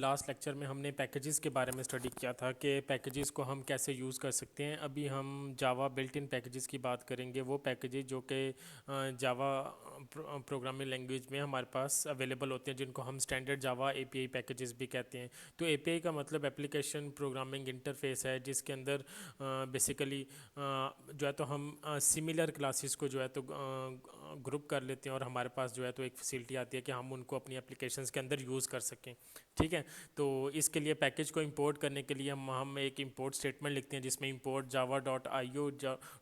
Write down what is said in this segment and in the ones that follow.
Last lecture में हमने packages के बारे में स्टडी किया था कि पैकेजेस को हम कैसे यूज़ कर सकते हैं। अभी हम जावा बिल्ट इन पैकेजेस की बात करेंगे, वो पैकेजेस जो कि जावा प्रोग्रामिंग लैंग्वेज में हमारे पास अवेलेबल होते हैं, जिनको हम स्टैंडर्ड जावा एपीआई पैकेजेस भी कहते हैं। तो एपीआई का मतलब एप्लीकेशन प्रोग्रामिंग इंटरफेस है, जिसके अंदर बेसिकली जो है तो हम सिमिलर क्लासेस को जो है तो ग्रुप कर लेते हैं और हमारे पास जो है तो एक फैसिलिटी आती है कि हम उनको अपनी एप्लीकेशंस के अंदर यूज़ कर सकें। ठीक है, तो इसके लिए पैकेज को इंपोर्ट करने के लिए हम एक इंपोर्ट स्टेटमेंट लिखते हैं, जिसमें import Java dot I O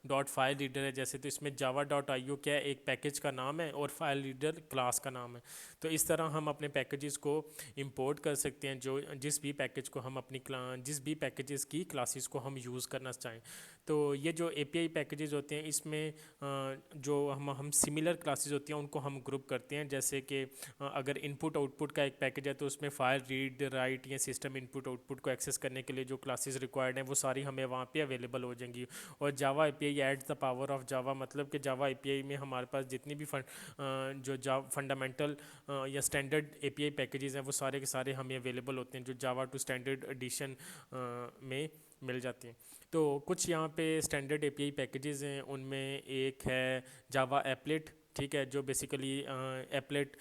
dot file reader है जैसे। तो इसमें जावा डॉट आई ओ क्या है, एक पैकेज का नाम है और फाइल रीडर क्लास का नाम है। तो इस तरह हम अपने पैकेजेस को इंपोर्ट कर सकते हैं, जो जिस भी पैकेज को हम अपनी जिस भी पैकेजेस की क्लासेस को हम यूज़ करना चाहें। तो ये जो एपीआई पैकेजेस होते हैं, इसमें जो हम सिमिलर क्लासेस होती हैं उनको हम ग्रुप करते हैं। जैसे कि अगर इनपुट आउटपुट का एक पैकेज है, तो उसमें फाइल रीड राइट या सिस्टम इनपुट आउटपुट को एक्सेस करने के लिए जो क्लासेस रिक्वायर्ड हैं वो सारी हमें वहाँ पे अवेलेबल हो जाएंगी। और Java API adds the power of Java, मतलब कि जावा एपीआई में हमारे पास जितनी भी जो फंडामेंटल या स्टैंडर्ड एपीआई पैकेजेस हैं वो सारे के सारे हमें अवेलेबल होते हैं, जो जावा टू स्टैंडर्ड एडिशन में मिल जाती हैं। तो कुछ यहाँ पे स्टैंडर्ड एपीआई पैकेजेस हैं, उनमें एक है जावा एप्लेट। ठीक है, जो बेसिकली एप्लेट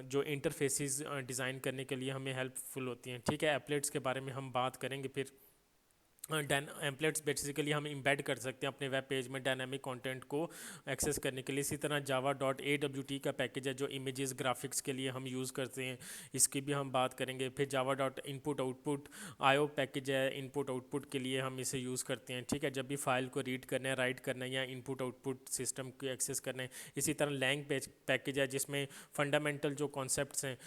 जो इंटरफेसेस डिज़ाइन करने के लिए हमें हेल्पफुल होती हैं। ठीक है, एप्लेट्स के बारे में हम बात करेंगे फिर। एम्पलेट्स बेसिकली हम इंबेड कर सकते हैं अपने वेब पेज में डायनामिक कंटेंट को एक्सेस करने के लिए। इसी तरह Java dot A W T का पैकेज है, जो इमेजेस ग्राफिक्स के लिए हम यूज़ करते हैं, इसकी भी हम बात करेंगे। फिर Java dot input output IO package है, इनपुट आउटपुट के लिए हम इसे यूज़ करते हैं। ठीक है, जब भी फाइल को रीड करना है, राइट करना है या इनपुट आउटपुट सिस्टम को एक्सेस करना है। इसी तरह लैंग पैकेज है, जिसमें फंडामेंटल जो कॉन्सेप्ट्स हैं,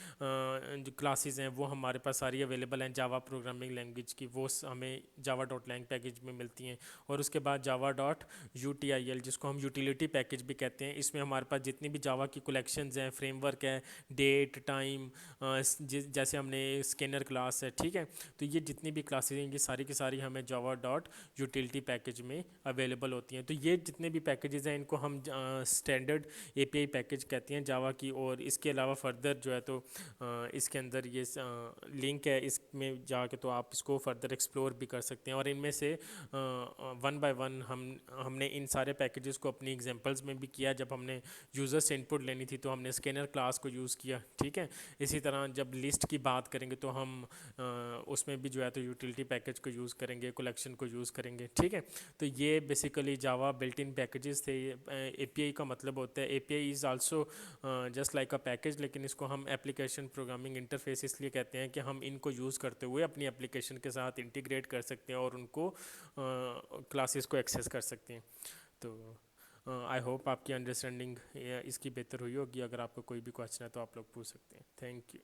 जो क्लासेस हैं, वो हमारे पास सारी अवेलेबल हैं जावा प्रोग्रामिंग लैंग्वेज की, वो हमें जावा डॉट लैंग पैकेज में मिलती हैं। और उसके बाद जावा डॉट यूटीआईएल, जिसको हम यूटिलिटी पैकेज भी कहते हैं, इसमें हमारे पास जितनी भी जावा की कलेक्शंस हैं, फ्रेमवर्क है, डेट टाइम, जैसे हमने स्कैनर क्लास है। ठीक है, तो ये जितनी भी क्लासेज हैं, ये सारी की सारी हमें जावा डॉट यूटिलिटी पैकेज में अवेलेबल होती हैं। तो ये जितने भी पैकेजेस हैं, इनको हम स्टैंडर्ड एपीआई पैकेज कहते हैं जावा की। और इसके अलावा फर्दर जो है तो इसके अंदर ये लिंक है, इसमें जाके तो आप इसको फर्दर एक्सप्लोर भी कर सकते हैं। और इनमें से वन बाय वन हमने इन सारे पैकेजेस को अपनी एग्जांपल्स में भी किया। जब हमने यूज़र से इनपुट लेनी थी तो हमने स्कैनर क्लास को यूज़ किया। ठीक है, इसी तरह जब लिस्ट की बात करेंगे तो हम उसमें भी जो है तो यूटिलिटी पैकेज को यूज़ करेंगे, कलेक्शन को यूज़ करेंगे। ठीक है, तो ये basically Java built in packages थे। एपीआई का मतलब होता है, API is also just like a package, लेकिन इसको हम एप्लीकेशन प्रोग्रामिंग इंटरफेस इसलिए कहते हैं कि हम इनको यूज़ करते हुए अपनी एप्लीकेशन के साथ इंटीग्रेट कर सकते हैं और उनको क्लासेस को एक्सेस कर सकते हैं। तो आई होप आपकी अंडरस्टैंडिंग इसकी बेहतर हुई होगी। अगर आपको कोई भी क्वेश्चन है तो आप लोग पूछ सकते हैं। Thank you.